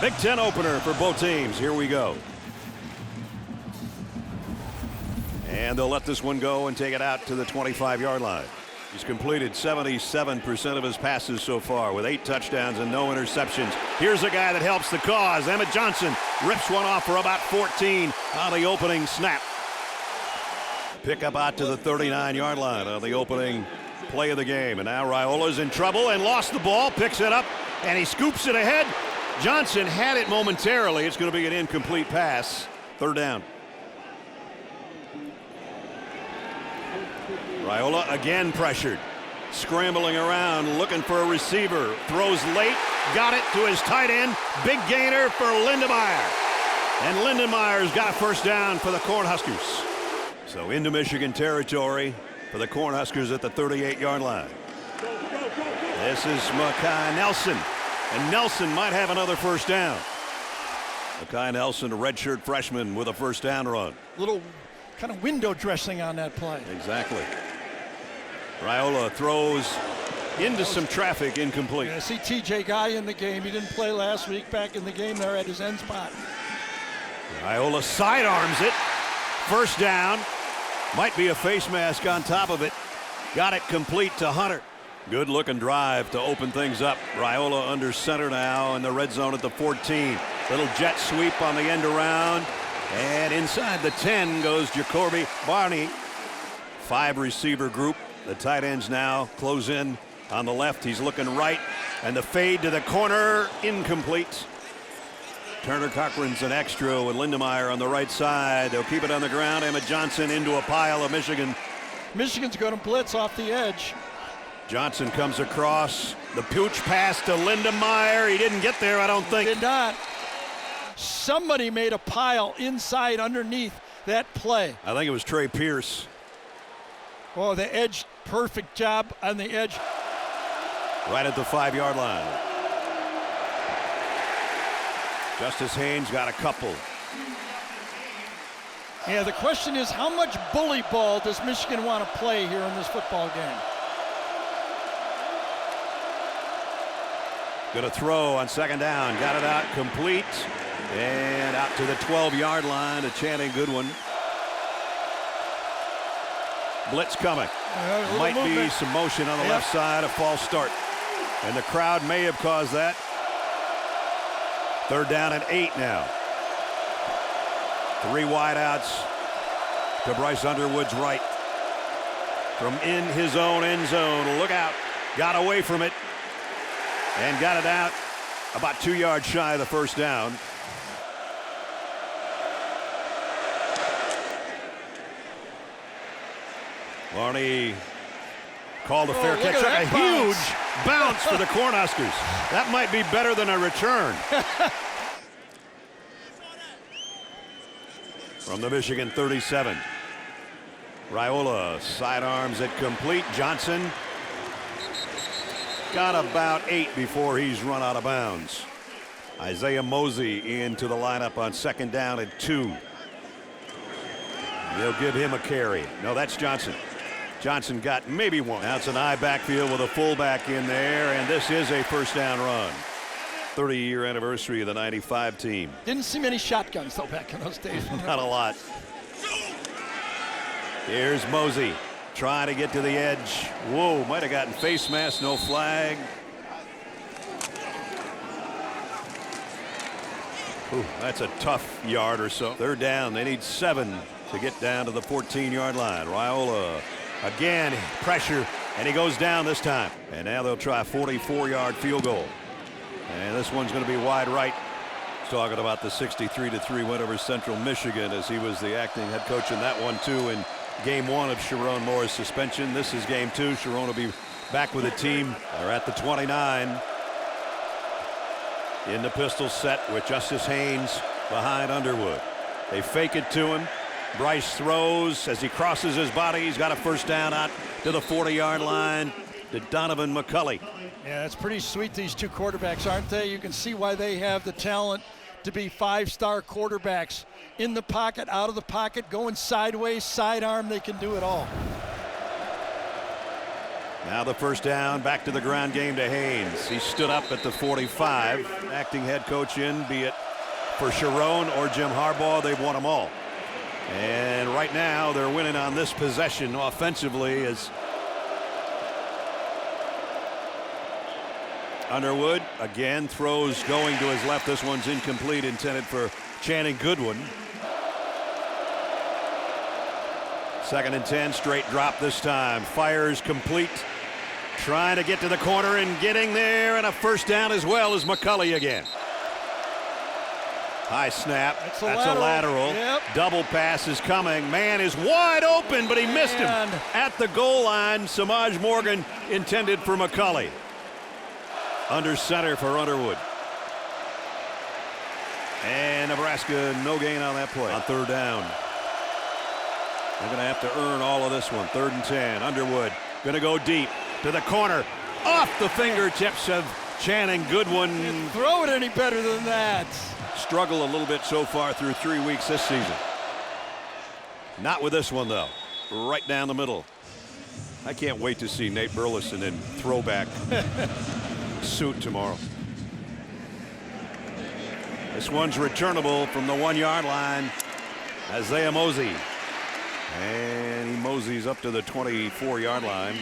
Big Ten opener for both teams. Here we go. And they'll let this one go and take it out to the 25-yard line. He's completed 77% of his passes so far with 8 touchdowns and no interceptions. Here's a guy that helps the cause. Emmett Johnson rips one off for about 14 on the opening snap. Pick up out to the 39-yard line on the opening play of the game. And now Raiola's in trouble and lost the ball, picks it up, and he scoops it ahead. Johnson had it momentarily. It's going to be an incomplete pass. 3rd down. Raiola again pressured, scrambling around, looking for a receiver. Throws late, got it to his tight end. Big gainer for Lindenmeyer. And Lindenmeyer's got a 1st down for the Cornhuskers. So into Michigan territory for the Cornhuskers at the 38-yard line. This is Makai Nelson. And Nelson might have another 1st down. Makai Nelson, a redshirt freshman with a 1st down run. Little kind of window dressing on that play. Exactly. Raiola throws into some traffic, incomplete. Yeah, I see TJ Guy in the game. He didn't play last week, back in the game there at his end spot. Raiola sidearms it. 1st down. Might be a face mask on top of it. Got it complete to Hunter. Good looking drive to open things up. Raiola under center now in the red zone at the 14. Little jet sweep on the end around. And inside the 10 goes Jacoby Barney. 5 receiver group. The tight ends now close in on the left. He's looking right. And the fade to the corner, incomplete. Turner Cochran's an extra with Lindenmeyer on the right side. They'll keep it on the ground. Emmett Johnson into a pile of Michigan. Michigan's going to blitz off the edge. Johnson comes across. The pooch pass to Lindenmeyer. He didn't get there, I don't think. Did not. Somebody made a pile inside underneath that play. I think it was Trey Pierce. Oh, the edge, perfect job on the edge. Right at the 5-yard line. Justice Haynes got a couple. Yeah, the question is, how much bully ball does Michigan want to play here in this football game? Going to throw on 2nd down. Got it out complete. And out to the 12-yard line. A Channing Goodwin. Blitz coming. Might be some motion on the left side. A false start. And the crowd may have caused that. 3rd down and 8 now. 3 wideouts to Bryce Underwood's right. From in his own end zone. Look out. Got away from it. And got it out about 2 yards shy of the 1st down. Barney called a fair catch. A huge bounce for the Cornhuskers. That might be better than a return. From the Michigan 37. Raiola sidearms it complete. Johnson got about 8 before he's run out of bounds. Isaiah Mosey into the lineup on 2nd down and 2. They'll give him a carry. No, that's Johnson. Johnson got maybe 1. Now it's an I backfield with a fullback in there, and this is a 1st down run. 30-year anniversary of the 95 team. Didn't see many shotguns, though, back in those days. Not a lot. Here's Mosey trying to get to the edge. Whoa, might have gotten face mask, no flag. Ooh, that's a tough yard or so. 3rd down, they need 7 to get down to the 14-yard line. Raiola again, pressure, and he goes down this time. And now they'll try a 44-yard field goal. And this one's going to be wide right. He's talking about the 63-3 win over Central Michigan, as he was the acting head coach in that one too in game 1 of Sharon Moore's suspension. This is game 2. Sharon will be back with the team. They're at the 29. In the pistol set with Justice Haynes behind Underwood. They fake it to him. Bryce throws as he crosses his body. He's got a 1st down out to the 40-yard line to Donovan McCulley. Yeah, it's pretty sweet, these 2 quarterbacks, aren't they? You can see why they have the talent to be 5-star quarterbacks. In the pocket, out of the pocket, going sideways, sidearm, they can do it all. Now the first down, back to the ground game to Haynes. He stood up at the 45. Acting head coach in, be it for Sharon or Jim Harbaugh, they've won them all. And right now they're winning on this possession offensively as Underwood again throws going to his left. This one's incomplete, intended for Channing Goodwin. 2nd and 10, straight drop this time. Fires complete. Trying to get to the corner and getting there, and a first down as well as McCulley again. High snap. That's a lateral. Yep. Double pass is coming. Man is wide open, but he missed him at the goal line. Samaj Morgan intended for McCulley. Under center for Underwood. And Nebraska no gain on that play. On 3rd down. They're going to have to earn all of this one. 3rd and 10. Underwood going to go deep to the corner. Off the fingertips of Channing Goodwin. You throw it any better than that. Struggle a little bit so far through 3 weeks this season. Not with this one, though. Right down the middle. I can't wait to see Nate Burleson in throwback suit tomorrow. This one's returnable from the 1-yard line. Isaiah Mosey. And he moseys up to the 24-yard line.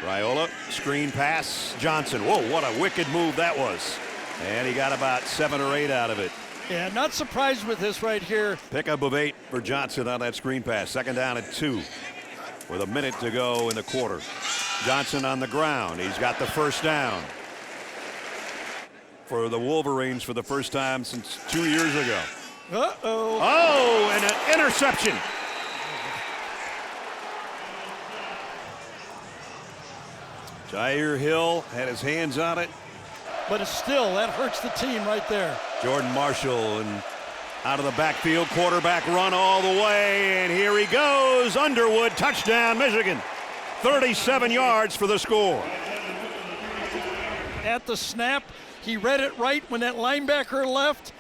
Raiola, screen pass, Johnson. Whoa, what a wicked move that was. And he got about 7 or 8 out of it. Yeah, not surprised with this right here. Pickup of 8 for Johnson on that screen pass. 2nd down at 2 with a minute to go in the quarter. Johnson on the ground. He's got the first down for the Wolverines for the first time since 2 years ago. Uh-oh. Oh, and an interception. Jair Hill had his hands on it. But it's still, that hurts the team right there. Jordan Marshall and out of the backfield, quarterback run all the way, and here he goes. Underwood, touchdown, Michigan. 37 yards for the score. At the snap, he read it right when that linebacker left.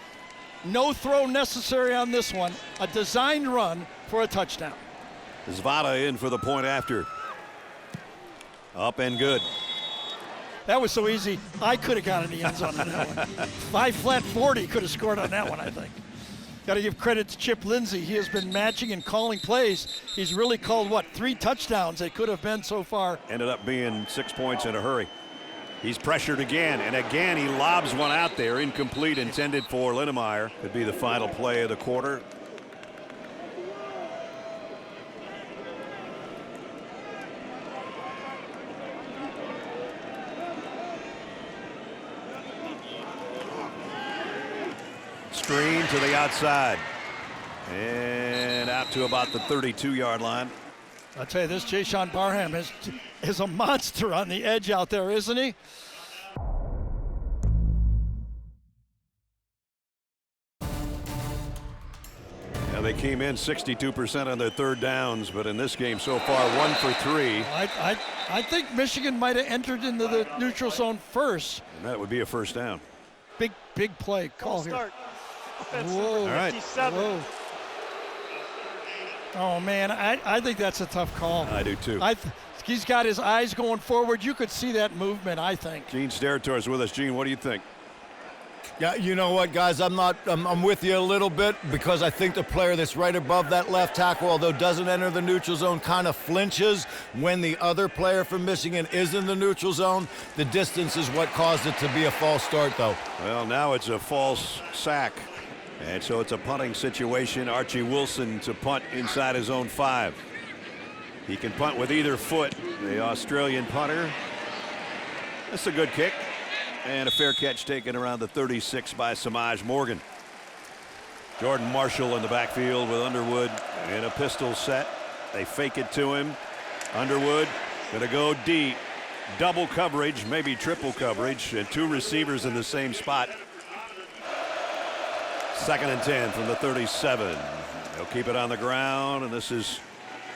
No throw necessary on this one. A designed run for a touchdown. Zvada in for the point after. Up and good. That was so easy. I could have got in the end zone on that one. 5 flat 40 could have scored on that one, I think. Got to give credit to Chip Lindsey. He has been matching and calling plays. He's really called, 3 touchdowns they could have been so far. Ended up being 6 points in a hurry. He's pressured again, and again he lobs one out there, incomplete, intended for Linnemeyer. Could be the final play of the quarter. Screen to the outside, and out to about the 32-yard line. I'll tell you this, Jayshawn Barham is a monster on the edge out there, isn't he? Yeah, they came in 62% on their 3rd downs, but in this game so far, 1 for 3. I think Michigan might have entered into the neutral zone first. And that would be a first down. Big play call here. Whoa. All right. Whoa. Oh, man, I think that's a tough call. I do, too. He's got his eyes going forward. You could see that movement, I think. Gene Steratore is with us. Gene, what do you think? Yeah, you know what, guys? I'm with you a little bit because I think the player that's right above that left tackle, although doesn't enter the neutral zone, kind of flinches when the other player from Michigan is in the neutral zone. The distance is what caused it to be a false start, though. Well, now it's a false sack. And so it's a punting situation. Archie Wilson to punt inside his own 5. He can punt with either foot. The Australian punter. That's a good kick. And a fair catch taken around the 36 by Samaj Morgan. Jordan Marshall in the backfield with Underwood in a pistol set. They fake it to him. Underwood going to go deep. Double coverage, maybe triple coverage, and 2 receivers in the same spot. 2nd and 10 from the 37. They'll keep it on the ground, and this is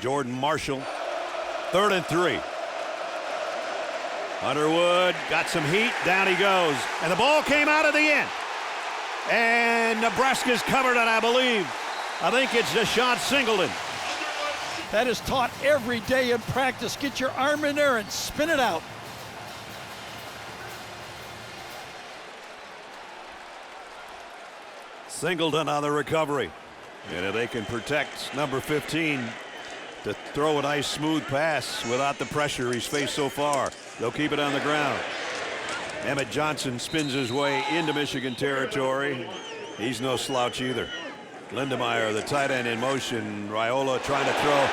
Jordan Marshall. 3rd and 3. Underwood got some heat. Down he goes. And the ball came out of the end. And Nebraska's covered it, I think it's Deshaun Singleton. That is taught every day in practice. Get your arm in there and spin it out. Singleton on the recovery. And if they can protect number 15 to throw a nice smooth pass without the pressure he's faced so far, they'll keep it on the ground. Emmett Johnson spins his way into Michigan territory. He's no slouch either. Lindemeyer, the tight end, in motion. Raiola trying to throw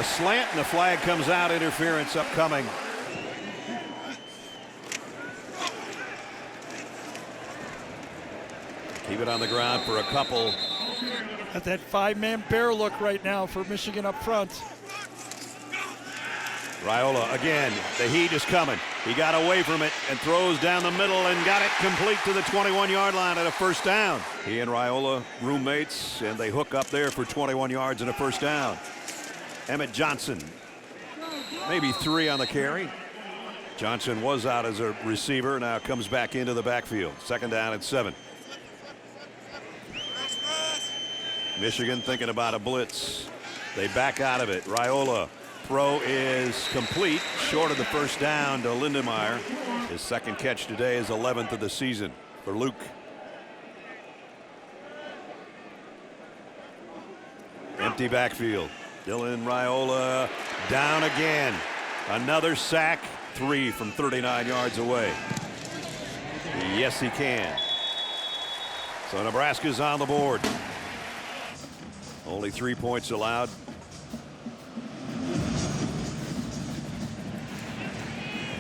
a slant, and the flag comes out. Interference upcoming. Keep it on the ground for a couple. At that 5-man bear look right now for Michigan up front. Raiola again, the heat is coming. He got away from it and throws down the middle and got it complete to the 21-yard line at a first down. He and Raiola roommates, and they hook up there for 21 yards and a first down. Emmett Johnson, maybe 3 on the carry. Johnson was out as a receiver, now comes back into the backfield. Second down and 7. Michigan thinking about a blitz. They back out of it. Raiola. Throw is complete, short of the first down to Lindemeyer. His second catch today is 11th of the season for Luke. Empty backfield. Dylan Raiola down again. Another sack, 3 from 39 yards away. Yes, he can. So Nebraska's on the board. Only 3 points allowed.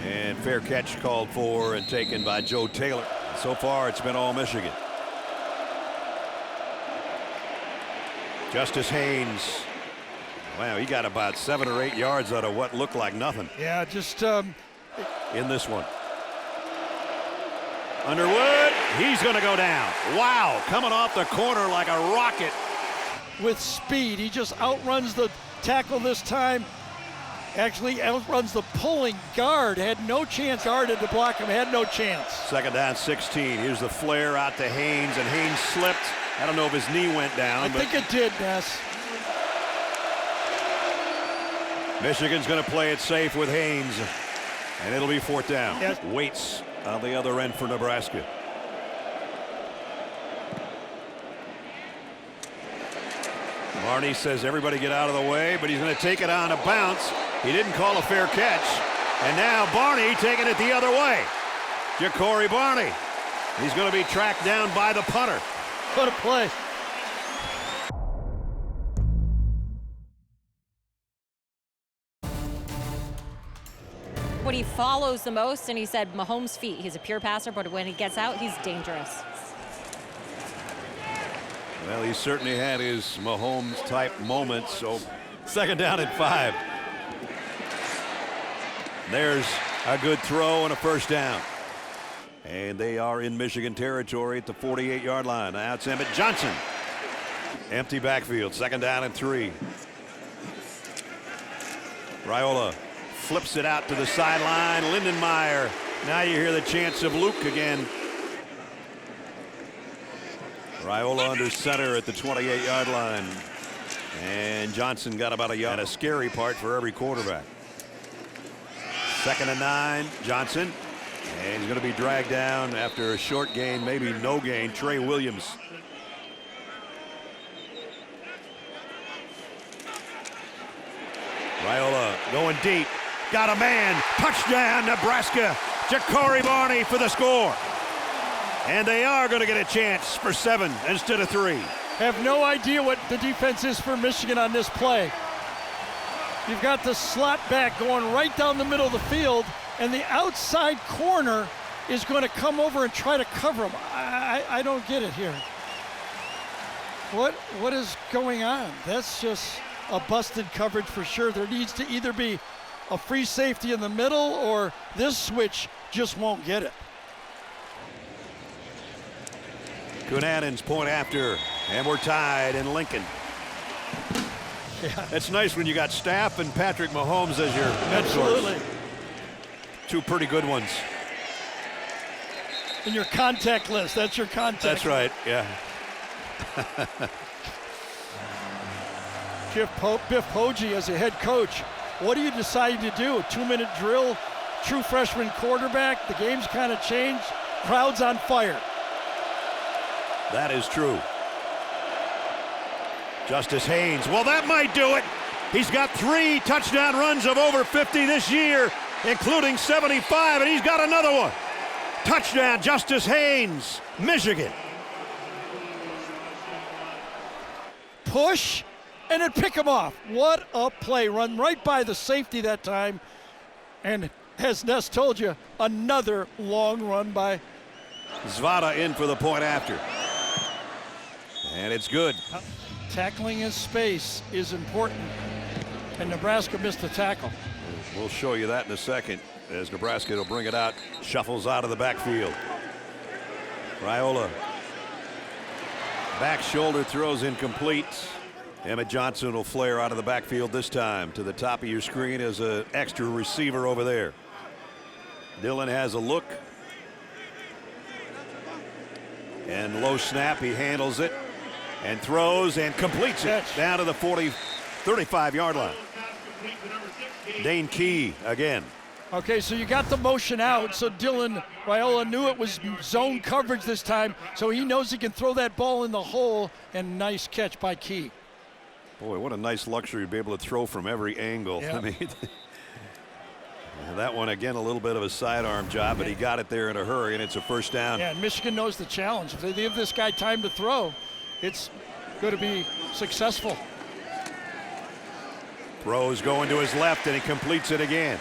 And fair catch called for and taken by Joe Taylor. So far, it's been all Michigan. Justice Haynes. Wow, he got about 7 or 8 yards out of what looked like nothing. Yeah, just in this one. Underwood, he's going to go down. Wow, coming off the corner like a rocket. with speed. He just outruns the tackle this time. Actually outruns the pulling guard. Had no chance. Guarded to block him. Had no chance. Second down, 16. Here's the flare out to Haynes, and Haynes slipped. I don't know if his knee went down. I think it did, Ness. Michigan's going to play it safe with Haynes, and it'll be fourth down. Yes. Waits on the other end for Nebraska. Marnie says everybody get out of the way, but he's going to take it on a bounce. He didn't call a fair catch. And now Barney taking it the other way. Ja'Cory Barney. He's going to be tracked down by the punter. What a play. What he follows the most, and he said Mahomes' feet. He's a pure passer, but when he gets out, he's dangerous. Well, he certainly had his Mahomes-type moments. So second down and 5. There's a good throw and a first down. And they are in Michigan territory at the 48-yard line. Now it's Emmett Johnson. Empty backfield, second down and 3. Raiola flips it out to the sideline. Lindenmeyer. Now you hear the chants of Luke again. Raiola under center at the 28-yard line. And Johnson got about a yard. A scary part for every quarterback. Second and 9, Johnson. And he's going to be dragged down after a short gain, maybe no gain. Trey Williams. Raiola going deep. Got a man. Touchdown, Nebraska. Ja'Cory Barney for the score. And they are going to get a chance for 7 instead of 3. Have no idea what the defense is for Michigan on this play. You've got the slot back going right down the middle of the field, and the outside corner is going to come over and try to cover him. I don't get it here. What is going on? That's just a busted coverage for sure. There needs to either be a free safety in the middle, or this switch just won't get it. Kunanen's point after, and we're tied in Lincoln. Yeah. It's nice when you got Staff and Patrick Mahomes as your Absolutely. mentors. Two pretty good ones. In your contact list, that's your contact. That's right, yeah. Biff Poggi as a head coach. What do you decide to do? A 2-minute drill, true freshman quarterback. The game's kind of changed. Crowd's on fire. That is true. Justice Haynes. Well, that might do it. He's got 3 touchdown runs of over 50 this year, including 75, and he's got another one. Touchdown, Justice Haynes, Michigan. Push and then pick him off. What a play. Run right by the safety that time. And as Ness told you, another long run by Zvada in for the point after. And it's good. tackling his space is important. And Nebraska missed the tackle. We'll show you that in a second as Nebraska will bring it out. Shuffles out of the backfield. Raiola. Back shoulder throws incomplete. Emmett Johnson will flare out of the backfield this time. To the top of your screen is an extra receiver over there. Dillon has a look. And low snap, he handles it and throws and completes it down to the 35-yard line. Dane Key again. Okay, so you got the motion out, so Dillon Raiola knew it was zone coverage this time, so he knows he can throw that ball in the hole, and nice catch by Key. Boy, what a nice luxury to be able to throw from every angle. Yep. I mean, that one again a little bit of a sidearm job, but he got it there in a hurry, and it's a first down. Yeah, and Michigan knows the challenge. If they give this guy time to throw, it's going to be successful. Throws going to his left, and he completes it again.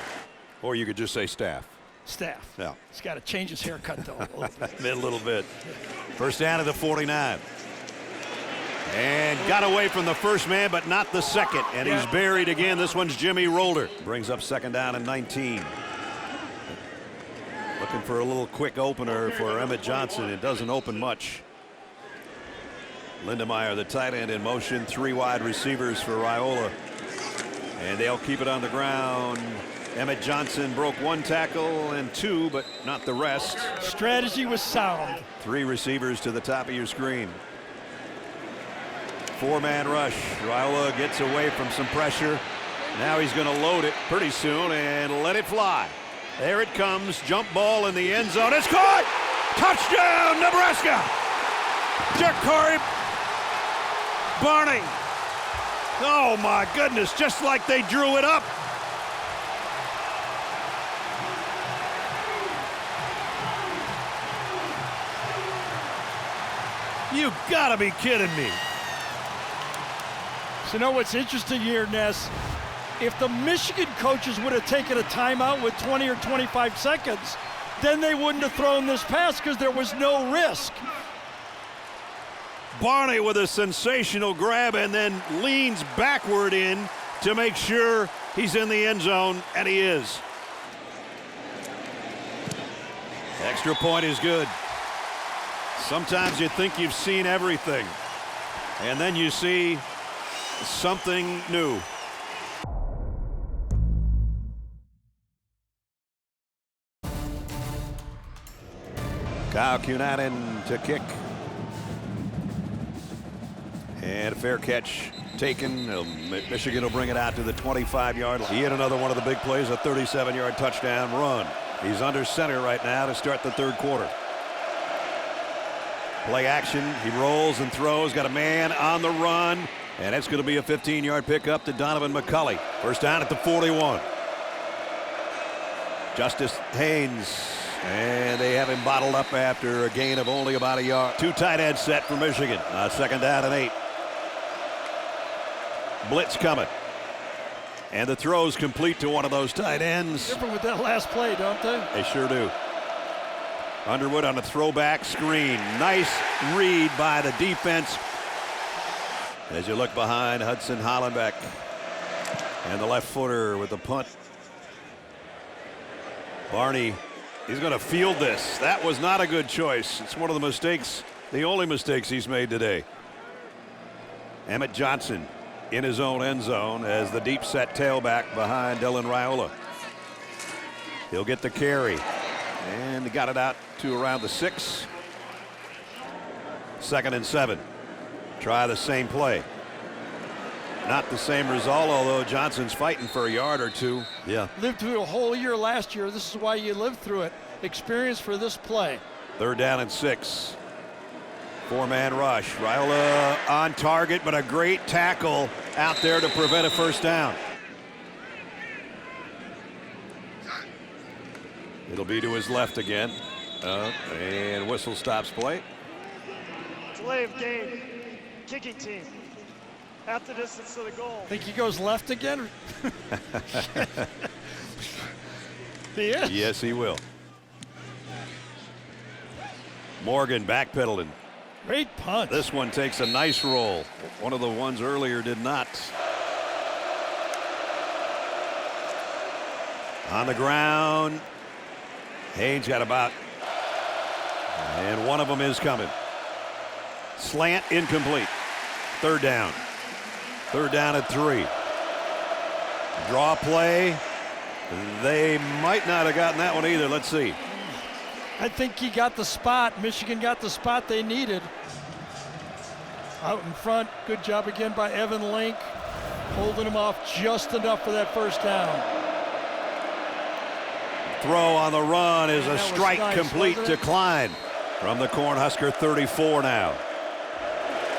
Or you could just say staff. Staff. Yeah. He's got to change his haircut, though. A little bit. First down at the 49. And got away from the first man, but not the second. And he's buried again. This one's Jimmy Rolder. Brings up second down and 19. Looking for a little quick opener for Emmett Johnson. It doesn't open much. Lindemeyer, the tight end, in motion. 3 wide receivers for Raiola. And they'll keep it on the ground. Emmett Johnson broke 1 tackle and 2, but not the rest. Strategy was sound. 3 receivers to the top of your screen. 4-man rush. Raiola gets away from some pressure. Now he's going to load it pretty soon and let it fly. There it comes. Jump ball in the end zone. It's caught! Touchdown, Nebraska! Jakari Barney. Oh, my goodness. Just like they drew it up. You gotta be kidding me. So you know what's interesting here, Ness? If the Michigan coaches would have taken a timeout with 20 or 25 seconds, then they wouldn't have thrown this pass because there was no risk. Barney with a sensational grab and then leans backward in to make sure he's in the end zone, and he is. Extra point is good. Sometimes you think you've seen everything, and then you see something new. Kyle Cunanan to kick. And a fair catch taken. Michigan will bring it out to the 25-yard line. He had another one of the big plays, a 37-yard touchdown run. He's under center right now to start the third quarter. Play action. He rolls and throws. Got a man on the run. And it's going to be a 15-yard pickup to Donovan McCulley. First down at the 41. Justice Haynes. And they have him bottled up after a gain of only about a yard. 2 tight end set for Michigan. Second down and 8. Blitz coming. And the throw's complete to one of those tight ends. Different with that last play, don't they? They sure do. Underwood on a throwback screen. Nice read by the defense. As you look behind, Hudson Hollenbeck. And the left footer with the punt. Barney, he's going to field this. That was not a good choice. It's one of the mistakes, the only mistakes he's made today. Emmett Johnson in his own end zone as the deep set tailback behind Dillon Raiola. He'll get the carry. And he got it out to around the 6. Second and 7. Try the same play. Not the same result, although Johnson's fighting for a yard or two. Yeah. Lived through a whole year last year. This is why you lived through it. Experience for this play. 3rd down and 6. 4-man rush. Raiola on target, but a great tackle out there to prevent a first down. It'll be to his left again. And whistle stops play. Delay of game. Kicking team. Half the distance to the goal. Think he goes left again? He is. Yes, he will. Morgan backpedaling. Great punch. This one takes a nice roll. One of the ones earlier did not. On the ground. Haynes got about. And one of them is coming. Slant incomplete. 3rd down. 3rd down at 3. Draw play. They might not have gotten that one either. Let's see. I think he got the spot. Michigan got the spot they needed. Out in front. Good job again by Evan Link. Holding him off just enough for that first down. Throw on the run is a strike nice, complete to Klein from the Cornhusker 34 now.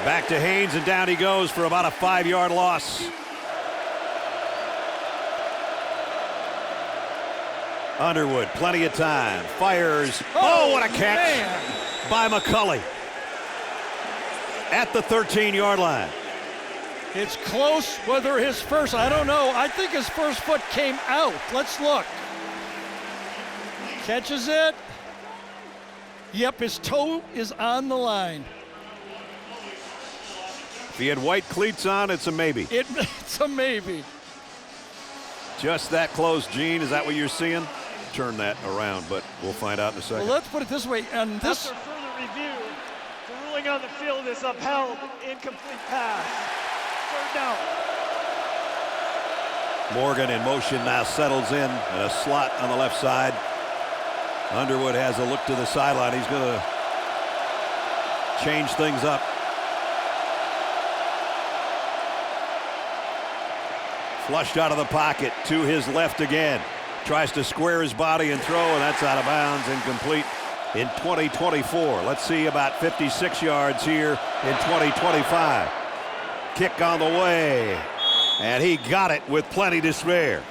Back to Haynes, and down he goes for about a 5-yard loss. Underwood, plenty of time, fires. Oh, what a catch by McCulley at the 13-yard line. It's close whether his first, I don't know. I think his first foot came out. Let's look. Catches it. Yep, his toe is on the line. If he had white cleats on, it's a maybe. It's a maybe. Just that close, Gene. Is that what you're seeing? Turn that around, but we'll find out in a second. Well, let's put it this way. And this. After further review, the ruling on the field is upheld. Incomplete pass. 3rd down. Morgan in motion now settles in a slot on the left side. Underwood has a look to the sideline. He's going to change things up. Flushed out of the pocket to his left again. Tries to square his body and throw, and that's out of bounds, incomplete in 2024. Let's see about 56 yards here in 2025. Kick on the way, and he got it with plenty to spare.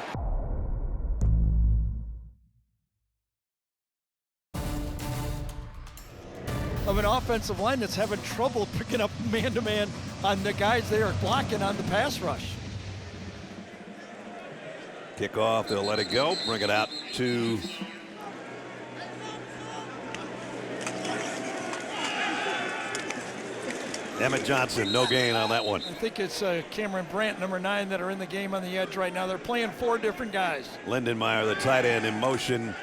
Of an offensive line that's having trouble picking up man-to-man on the guys they are blocking on the pass rush. Kickoff, they'll let it go, bring it out to Emmett Johnson. No gain on that one. I think it's Cameron Brandt, number 9, that are in the game on the edge right now. They're playing 4 different guys. Lindenmeyer, the tight end, in motion.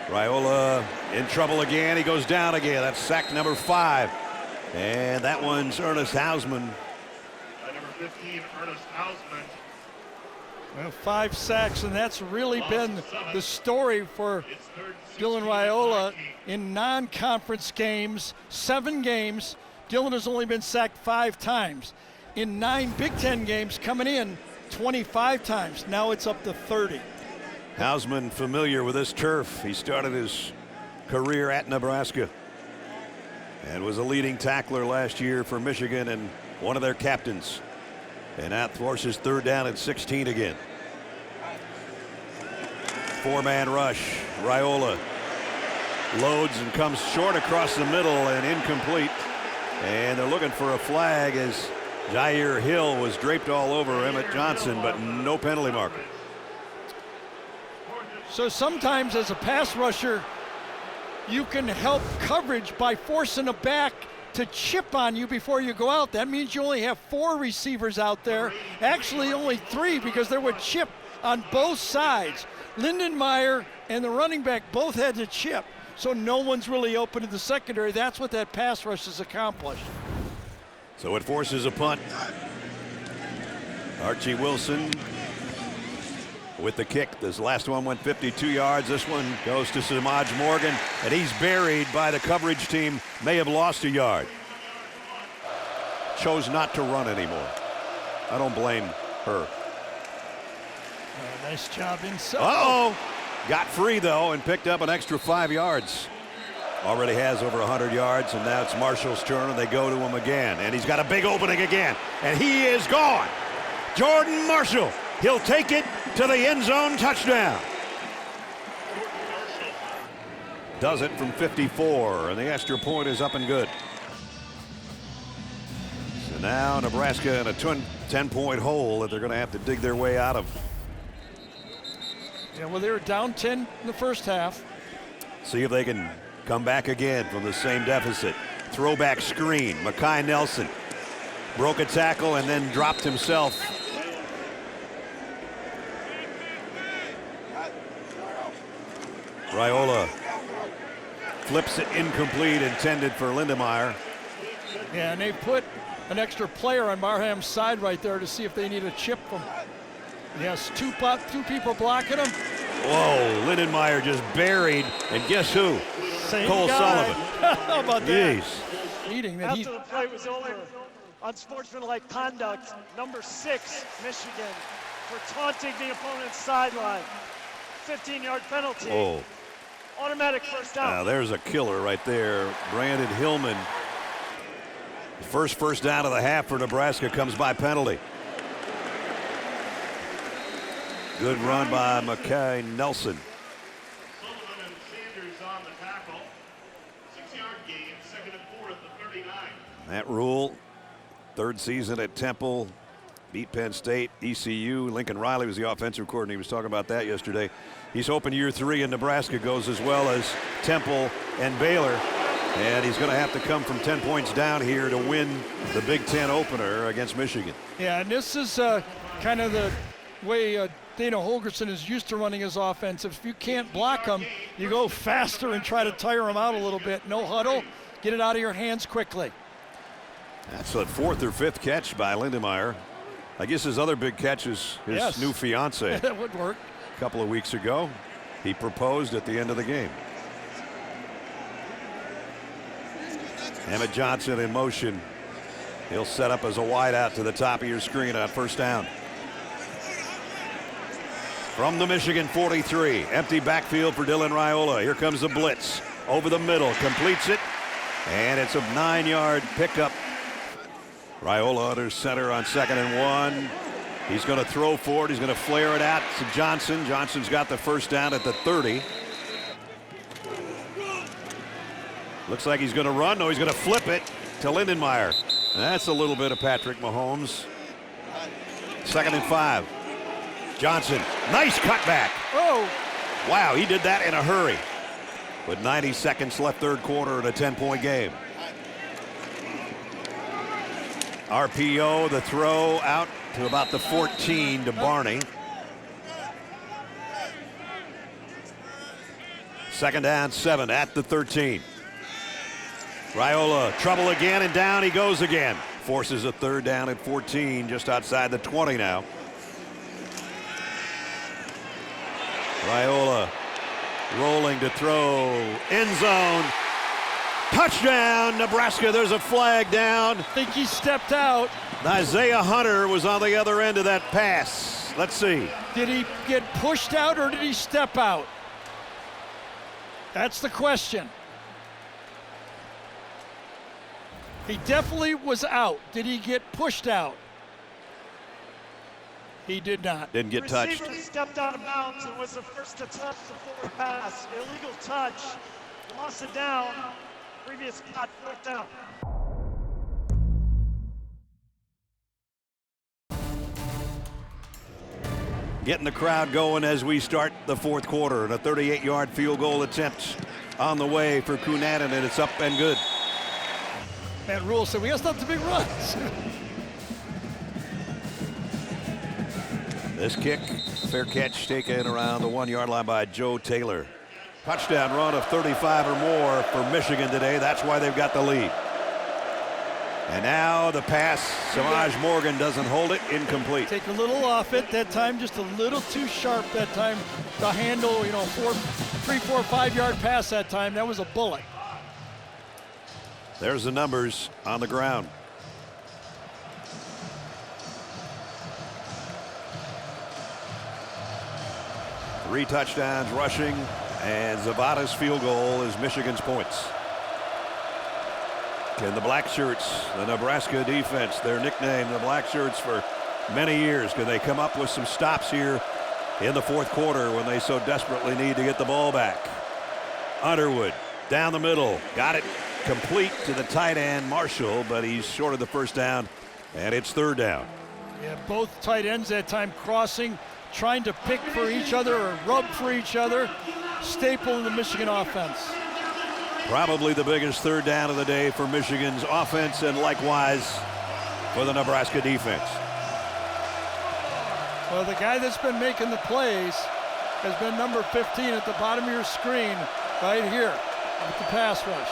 Raiola in trouble again. He goes down again. That's sack number 5. And that one's Ernest Hausman. Number 15, Ernest Hausman. Well, 5 sacks, and that's really been the story for Dylan Raiola in non-conference games. 7 games, Dylan has only been sacked 5 times. In 9 Big Ten games coming in, 25 times. Now it's up to 30. Hausman familiar with this turf. He started his career at Nebraska and was a leading tackler last year for Michigan and one of their captains. And that forces 3rd down and 16 again. 4-man rush. Raiola loads and comes short across the middle and incomplete. And they're looking for a flag as Jair Hill was draped all over Emmett Johnson, but no penalty marker. So sometimes as a pass rusher, you can help coverage by forcing a back to chip on you before you go out. That means you only have 4 receivers out there. Actually only 3, because there were chip on both sides. Lindenmeyer and the running back both had to chip. So no one's really open in the secondary. That's what that pass rush has accomplished. So it forces a punt. Archie Wilson with the kick. This last one went 52 yards. This one goes to Samaj Morgan, and he's buried by the coverage team. May have lost a yard. Chose not to run anymore. I don't blame her. Nice job inside. Uh-oh. Got free, though, and picked up an extra 5 yards. Already has over 100 yards, and now it's Marshall's turn, and they go to him again. And he's got a big opening again, and he is gone. Jordan Marshall, he'll take it to the end zone, touchdown. Does it from 54, and the extra point is up and good. So now Nebraska in a 10-point hole that they're going to have to dig their way out of. Yeah, well, they were down 10 in the first half. See if they can come back again from the same deficit. Throwback screen. Mekhi Nelson broke a tackle and then dropped himself. Raiola flips it incomplete, intended for Lindemeyer. Yeah, and they put an extra player on Barham's side right there to see if they need a chip from. Yes, two people blocking him. Whoa, Lindenmeyer just buried, and guess who? Same Cole guy. Sullivan. How about that? Jeez. Meeting that After the play was over, unsportsmanlike conduct, number 6, Michigan, for taunting the opponent's sideline. 15-yard penalty. Oh, Automatic first down. now there's a killer right there. Brandon Hillman. First down of the half for Nebraska comes by penalty. Good run by Mekhi Nelson. Sullivan and Sanders on the tackle. 6-yard gain, 2nd and 4 at the 39. Matt Rule, third season at Temple, beat Penn State, ECU. Lincoln Riley was the offensive coordinator. He was talking about that yesterday. He's hoping year 3 in Nebraska goes as well as Temple and Baylor. And he's going to have to come from 10 points down here to win the Big Ten opener against Michigan. Yeah, and this is kind of the way Dana Holgerson is used to running his offense. If you can't block them, you go faster and try to tire them out a little bit. No huddle, get it out of your hands quickly. That's a 4th or 5th catch by Lindemeyer. I guess his other big catch is his new fiance. That would work. A couple of weeks ago, he proposed at the end of the game. Emmett Johnson in motion. He'll set up as a wideout to the top of your screen on first down. From the Michigan 43, empty backfield for Dylan Raiola. Here comes the blitz. Over the middle, completes it, and it's a 9-yard pickup. Raiola under center on 2nd and 1. He's going to throw for it. He's going to flare it out to Johnson. Johnson's got the first down at the 30. Looks like he's going to run. No, he's going to flip it to Lindenmeyer. That's a little bit of Patrick Mahomes. 2nd and 5. Johnson, nice cutback. Oh, Wow, he did that in a hurry. With 90 seconds left, third quarter in a 10-point game. RPO, the throw out to about the 14 to Barney. 2nd down, 7 at the 13. Raiola, trouble again, and down he goes again. Forces a 3rd down at 14, just outside the 20 now. Raiola rolling to throw, end zone, touchdown, Nebraska. There's a flag down. I think he stepped out. Isaiah Hunter was on the other end of that pass. Let's see. Did he get pushed out or did he step out? That's the question. He definitely was out. Did he get pushed out? He did not. Didn't get touched. Receiver stepped out of bounds and was the first to touch the forward pass. Illegal touch. Lost it down. Previous spot, 4th down. Getting the crowd going as we start the 4th quarter. And a 38-yard field goal attempt on the way for Cunanan, and it's up and good. Matt Rule said, we got to stop the big runs. This kick, fair catch taken around the 1-yard line by Joe Taylor. Touchdown run of 35 or more for Michigan today. That's why they've got the lead. And now the pass, Samaj Morgan doesn't hold it, incomplete. Take a little off it that time, just a little too sharp that time to handle, 3, 4, 5-yard pass that time. That was a bullet. There's the numbers on the ground. 3 touchdowns rushing, and Zapata's field goal is Michigan's points. Can the Black Shirts, the Nebraska defense, their nickname, the Black Shirts for many years, can they come up with some stops here in the fourth quarter when they so desperately need to get the ball back? Underwood down the middle, got it complete to the tight end Marshall, but he's short of the first down, and it's third down. Yeah, both tight ends that time crossing, trying to pick for each other or rub for each other. Staple in the Michigan offense. Probably the biggest third down of the day for Michigan's offense, and likewise for the Nebraska defense. Well, the guy that's been making the plays has been number 15 at the bottom of your screen right here with the pass rush.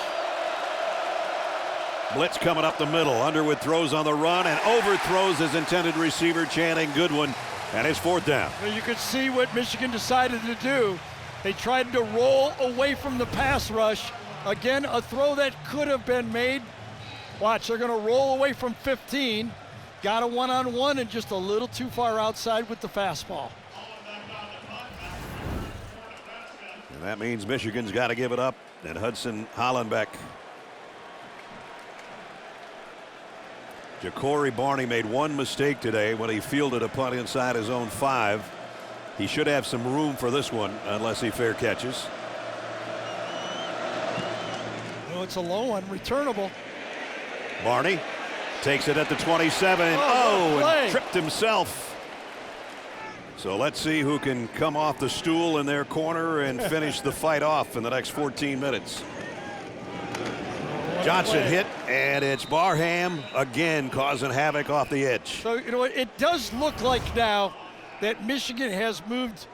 Blitz coming up the middle. Underwood throws on the run and overthrows his intended receiver, Channing Goodwin, and it's fourth down. Well, you could see what Michigan decided to do. They tried to roll away from the pass rush. Again, a throw that could have been made. Watch, they're going to roll away from 15. Got a one-on-one and just a little too far outside with the fastball. And that means Michigan's got to give it up. And Hudson Hollenbeck. Ja'Cory Barney made one mistake today when he fielded a punt inside his own 5. He should have some room for this one unless he fair catches. Well, it's a low one, returnable. Barney takes it at the 27. And tripped himself. So let's see who can come off the stool in their corner and finish the fight off in the next 14 minutes. Johnson hit, and it's Barham again causing havoc off the edge. So, you know what, it does look like now that Michigan has moved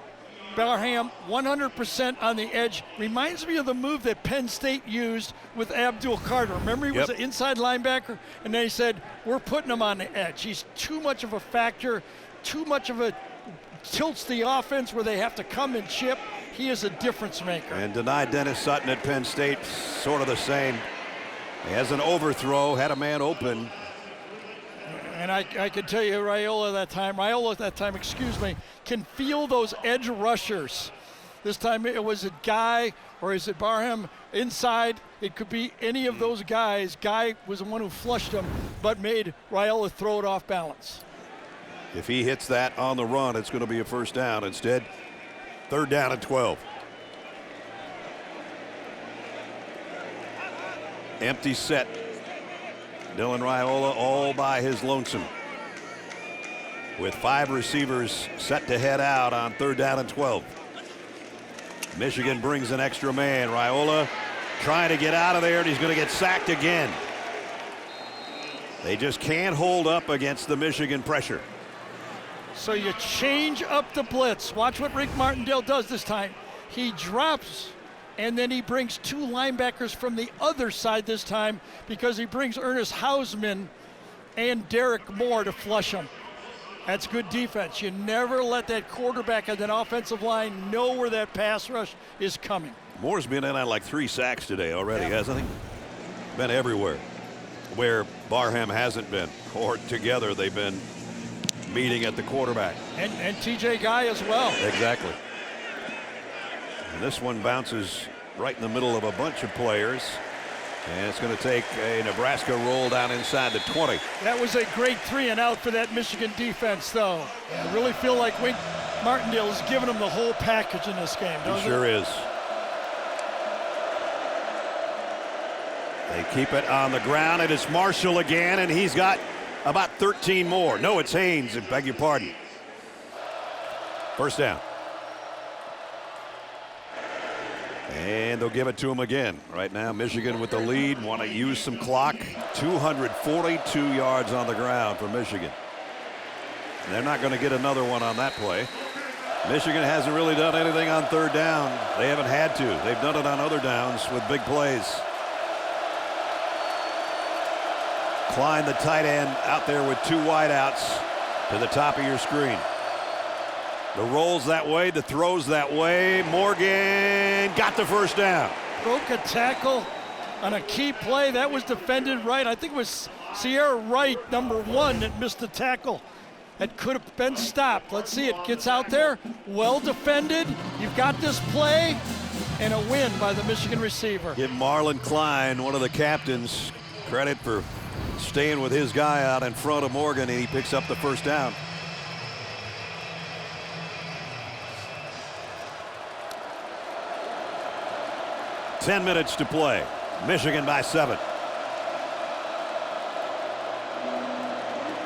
Barham 100% on the edge. Reminds me of the move that Penn State used with Abdul Carter. Remember, he was an inside linebacker, and then he said, we're putting him on the edge. He's too much of a factor, too much of a tilts the offense where they have to come and chip. He is a difference maker. And denied Dennis Sutton at Penn State, sort of the same. He has an overthrow, had a man open. And I can tell you, Raiola that time, can feel those edge rushers. This time it was a Guy, or is it Barham inside? It could be any of those guys. Guy was the one who flushed him, but made Raiola throw it off balance. If he hits that on the run, it's going to be a first down. Instead, third down and 12. Empty set. Dylan Raiola all by his lonesome. With 5 receivers set to head out on third down and 12. Michigan brings an extra man. Raiola trying to get out of there, and he's going to get sacked again. They just can't hold up against the Michigan pressure. So you change up the blitz. Watch what Rick Martindale does this time. He drops, and then he brings 2 linebackers from the other side this time because he brings Ernest Hausman and Derek Moore to flush him. That's good defense. You never let that quarterback and that offensive line know where that pass rush is coming. Moore's been in on like 3 sacks today already, hasn't he? Been everywhere where Barham hasn't been, or together they've been meeting at the quarterback. And TJ Guy as well. Exactly. And this one bounces right in the middle of a bunch of players. And it's going to take a Nebraska roll down inside the 20. That was a great 3 and out for that Michigan defense, though. I really feel like Wink Martindale is giving them the whole package in this game, doesn't He sure is. They keep it on the ground, and it's Marshall again, and he's got about 13 more. No, it's Haynes, I beg your pardon. First down. And they'll give it to him again. Right now, Michigan with the lead, want to use some clock. 242 yards on the ground for Michigan. And they're not going to get another one on that play. Michigan hasn't really done anything on third down. They haven't had to. They've done it on other downs with big plays. Klein, the tight end, out there with 2 wideouts to the top of your screen. The rolls that way, the throws that way. Morgan got the first down. Broke a tackle on a key play. That was defended right. I think it was Sierra Wright, number 1, that missed the tackle. that could have been stopped. Let's see it. Gets out there, well defended. You've got this play, and a win by the Michigan receiver. Give Marlon Klein, one of the captains, credit for staying with his guy out in front of Morgan, and he picks up the first down. Ten minutes to play. Michigan by 7.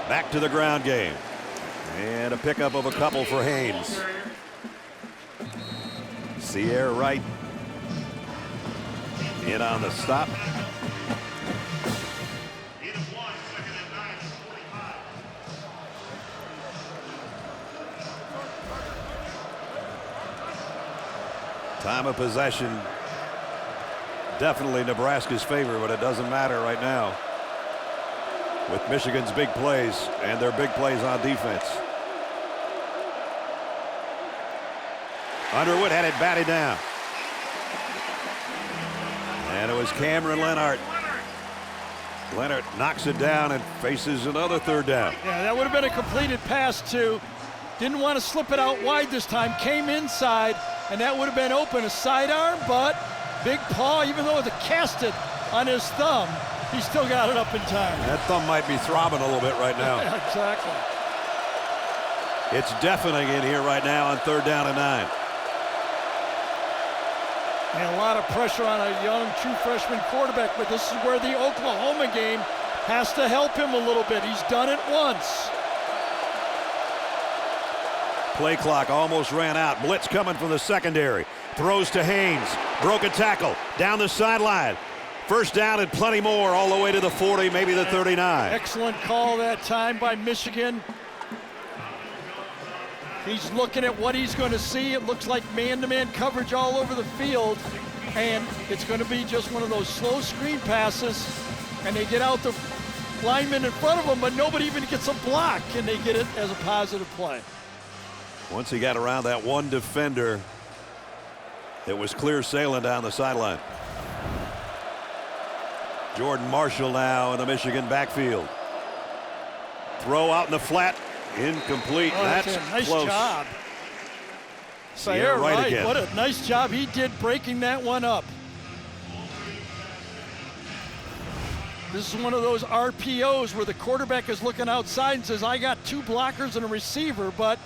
Back to the ground game. And a pickup of a couple for Haynes. Sierra right in on the stop. Time of possession, definitely Nebraska's favor, but it doesn't matter right now with Michigan's big plays and their big plays on defense. Underwood had it batted down. And it was Cameron Leonard. Leonard knocks it down and faces another third down. Yeah, that would have been a completed pass too. Didn't want to slip it out wide this time. Came inside, and that would have been open. A sidearm, but big paw, even though it casted on his thumb, he still got it up in time. That thumb might be throbbing a little bit right now. Exactly. It's deafening in here right now on 3rd down and 9. And a lot of pressure on a young true freshman quarterback, but this is where the Oklahoma game has to help him a little bit. He's done it once. Play clock almost ran out. Blitz coming from the secondary. Throws to Haynes. Broken tackle. Down the sideline. First down and plenty more all the way to the 40, maybe the 39. Excellent call that time by Michigan. He's looking at what he's going to see. It looks like man-to-man coverage all over the field. And it's going to be just one of those slow screen passes. And they get out the lineman in front of them, but nobody even gets a block. And they get it as a positive play. Once he got around that one defender, it was clear sailing down the sideline. Jordan Marshall now in the Michigan backfield. Throw out in the flat. Incomplete. Oh, that's a nice close. job. Sierra right again. What a nice job he did breaking that one up. This is one of those RPOs where the quarterback is looking outside and says, I got 2 blockers and a receiver, but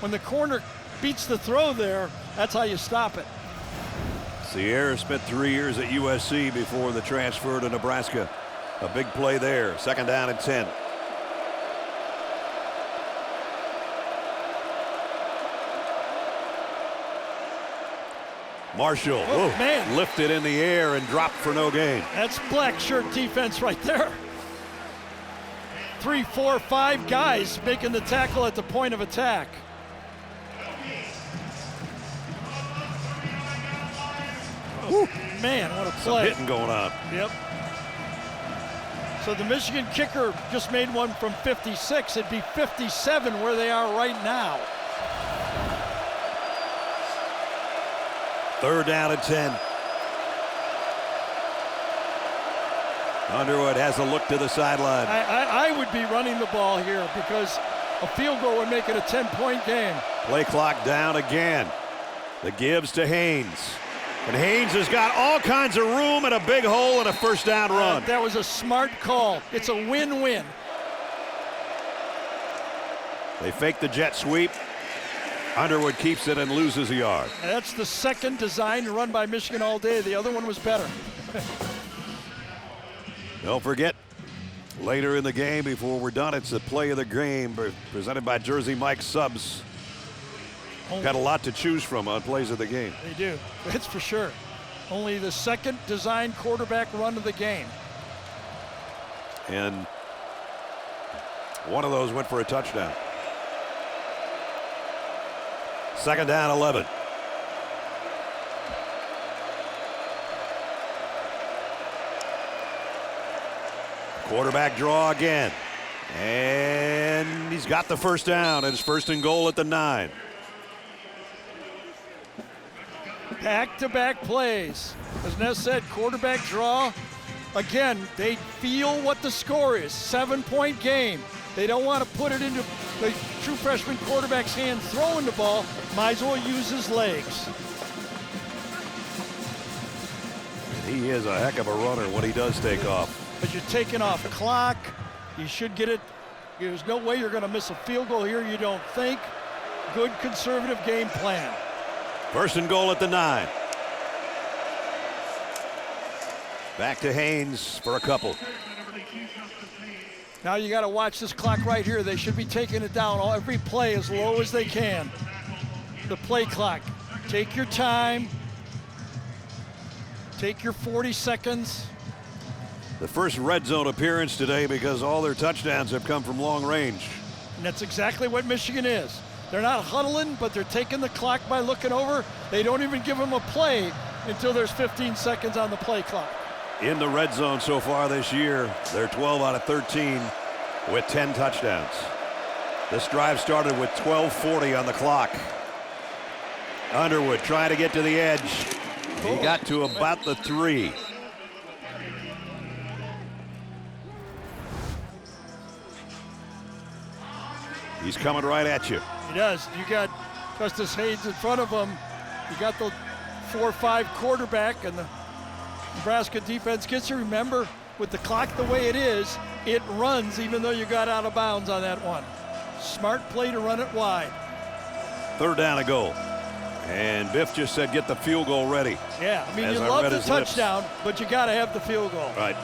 when the corner beats the throw there, that's how you stop it. Sierra spent 3 years at USC before the transfer to Nebraska. A big play there. 2nd down and 10. Marshall man. lifted in the air and dropped for no gain. That's black shirt defense right there. 3, 4, 5 guys making the tackle at the point of attack. Oh, man, what a Some play. hitting going on. Yep. So the Michigan kicker just made one from 56. It'd be 57 where they are right now. 3rd down and 10. Underwood has a look to the sideline. I would be running the ball here because a field goal would make it a 10-point game. Play clock down again. The gives to Haynes. And Haynes has got all kinds of room and a big hole and a first down run. That was a smart call. It's a win-win. They fake the jet sweep. Underwood keeps it and loses a yard. That's the second design run by Michigan all day. The other one was better. Don't forget, later in the game, before we're done, it's the play of the game presented by Jersey Mike Subs. Got a lot to choose from on plays of the game. They do, that's for sure. Only the second design quarterback run of the game. And one of those went for a touchdown. 2nd down, 11. Quarterback draw again. And he's got the first down. It's 1st and goal at the 9. Back-to-back plays. As Ness said, quarterback draw. Again, they feel what the score is. 7-point game. They don't want to put it into the true freshman quarterback's hand throwing the ball. Might as well use his legs. He is a heck of a runner when he does take off. But you're taking off clock. You should get it. There's no way you're going to miss a field goal here, you don't think. Good conservative game plan. First and goal at the 9. Back to Haynes for a couple. Now you got to watch this clock right here. They should be taking it down every play as low as they can. The play clock. Take your time. Take your 40 seconds. The first red zone appearance today because all their touchdowns have come from long range. And that's exactly what Michigan is. They're not huddling, but they're taking the clock by looking over. They don't even give them a play until there's 15 seconds on the play clock. In the red zone so far this year, they're 12 out of 13 with 10 touchdowns. This drive started with 12:40 on the clock. Underwood trying to get to the edge. He got to about the 3. He's coming right at you. He does. You got Justice Haynes in front of him. You got the 4-5 quarterback, and the Nebraska defense gets you. Remember, with the clock the way it is, it runs even though you got out of bounds on that one. Smart play to run it wide. Third down to go. And Biff just said get the field goal ready. Yeah, I mean, As you I love read the his lips. touchdown, but you got to have the field goal. Right.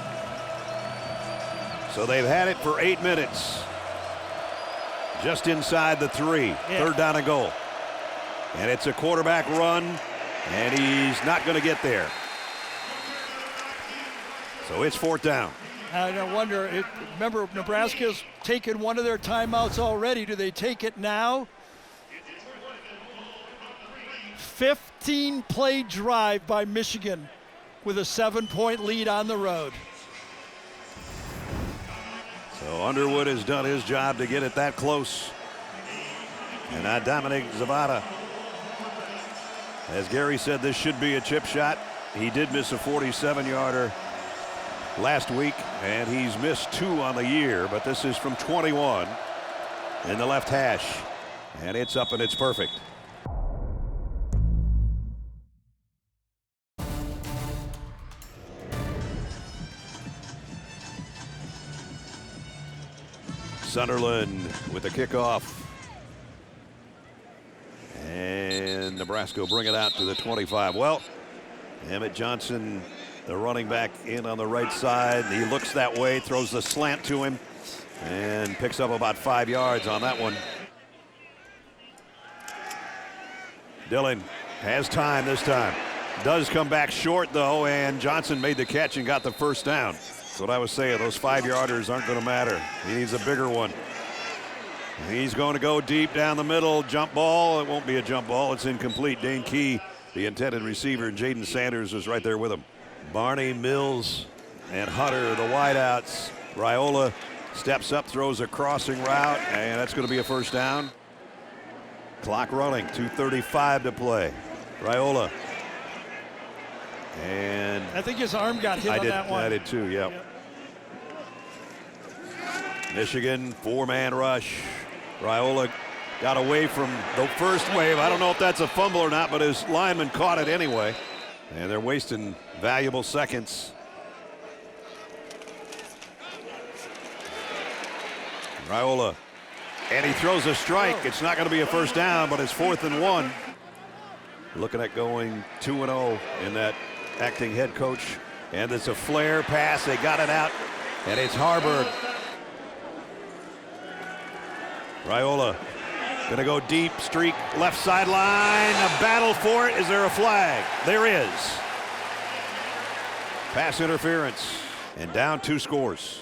So they've had it for 8 minutes. Just inside the 3. Yeah. Third down and goal. And it's a quarterback run, and he's not going to get there. So it's 4th down. And I wonder, remember, Nebraska's taken one of their timeouts already. Do they take it now? 15-play drive by Michigan with a 7-point lead on the road. So Underwood has done his job to get it that close. And now Dominic Zavada. As Gary said, this should be a chip shot. He did miss a 47-yarder last week, and he's missed 2 on the year, but this is from 21 in the left hash. And it's up and it's perfect. Sunderland with the kickoff. And Nebraska will bring it out to the 25. Well, Emmett Johnson, the running back, in on the right side. He looks that way, throws the slant to him, and picks up about 5 yards on that one. Dillon has time this time. Does come back short, though, and Johnson made the catch and got the first down. That's what I was saying. Those 5-yarders aren't going to matter. He needs a bigger one. He's going to go deep down the middle. Jump ball. It won't be a jump ball. It's incomplete. Dane Key, the intended receiver, and Jaden Sanders was right there with him. Barney, Mills, and Hunter, the wideouts. Raiola steps up, throws a crossing route, and that's going to be a first down. Clock running. 2:35 to play. Raiola. And I think his arm got hit on that one. I did too, yeah. Michigan, 4-man rush. Raiola got away from the first wave. I don't know if that's a fumble or not, but his lineman caught it anyway. And they're wasting valuable seconds. Raiola. And he throws a strike. It's not going to be a first down, but it's 4th and 1. Looking at going 2-0 in that acting head coach. And it's a flare pass. They got it out. And it's Harburg. Raiola going to go deep, streak, left sideline. A battle for it. Is there a flag? There is. Pass interference. And down 2 scores.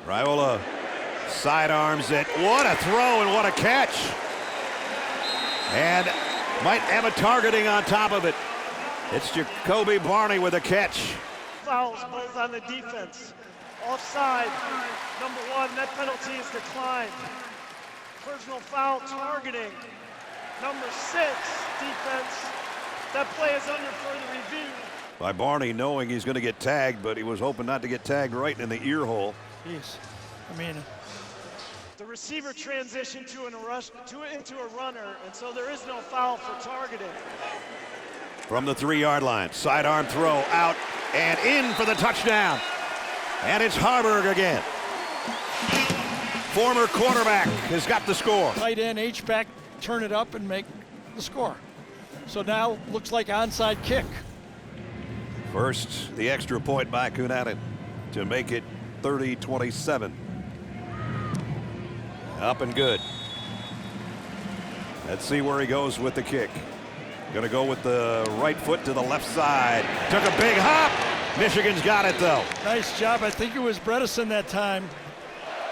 Raiola sidearms it. What a throw and what a catch. And might have a targeting on top of it. It's Jacoby Barney with a catch. Fouls both on the defense. Offside, number 1, net penalty is declined. Personal foul targeting, number 6, defense. That play is under further review. by Barney, knowing he's going to get tagged, but he was hoping not to get tagged right in the ear hole. Jeez. I mean, The receiver transitioned into a runner, and so there is no foul for targeting. From the 3-yard line, sidearm throw out and in for the touchdown. And it's Harburg again. Former quarterback has got the score. tight end, H-back, turn it up and make the score. So now looks like onside kick. First, the extra point by Kunanen to make it 30-27. Up and good. Let's see where he goes with the kick. Going to go with the right foot to the left side. Took a big hop. Michigan's got it, though. Nice job. I think it was Bredesen that time.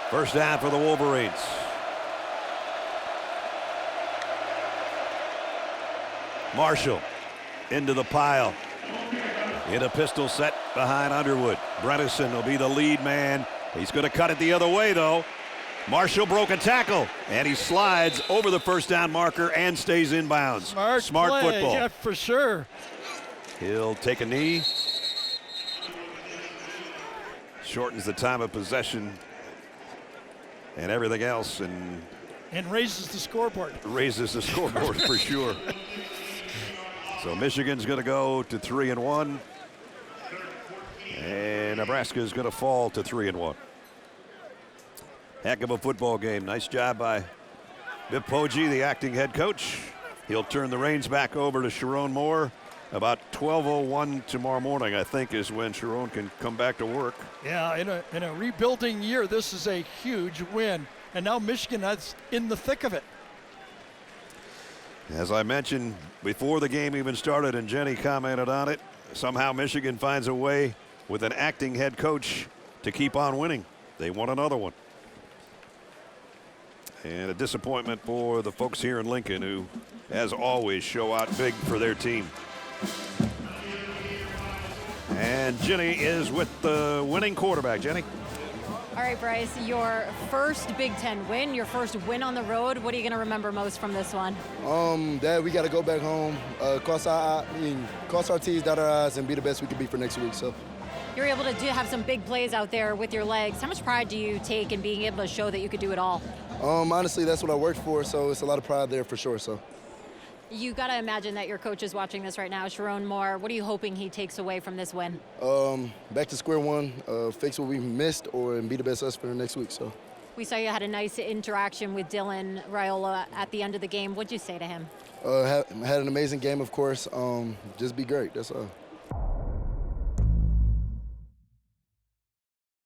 First down for the Wolverines. Marshall into the pile. In a pistol set behind Underwood. Bredesen will be the lead man. He's going to cut it the other way, though. Marshall broke a tackle, and he slides over the first down marker and stays in bounds. Smart play, football. yeah, for sure. He'll take a knee. Shortens the time of possession and everything else, and raises the scoreboard. raises the scoreboard for sure. So Michigan's going to go to 3-1, and Nebraska's going to fall to 3-1. Heck of a football game. Nice job by B1G, the acting head coach. He'll turn the reins back over to Sharon Moore. About 12:01 tomorrow morning, I think, is when Sharon can come back to work. Yeah, in a rebuilding year, this is a huge win. And now Michigan is in the thick of it. As I mentioned before the game even started, and Jenny commented on it, somehow Michigan finds a way with an acting head coach to keep on winning. They won another one. And a disappointment for the folks here in Lincoln, who, as always, show out big for their team. And Jenny is with the winning quarterback. Jenny? All right, Bryce, your first Big Ten win, your first win on the road. What are you going to remember most from this one? Dad, we got to go back home, cross our T's, dot our I's, and be the best we can be for next week. So You're able to have some big plays out there with your legs. How much pride do you take in being able to show that you could do it all? honestly, that's what I worked for, so it's a lot of pride there for sure. So You got to imagine that your coach is watching this right now, Sharon Moore. What are you hoping he takes away from this win? back to square one, fix what we missed, and be the best us for the next week. So We saw you had a nice interaction with Dylan Raiola at the end of the game. What'd you say to him? had an amazing game, of course. Just be great. That's all.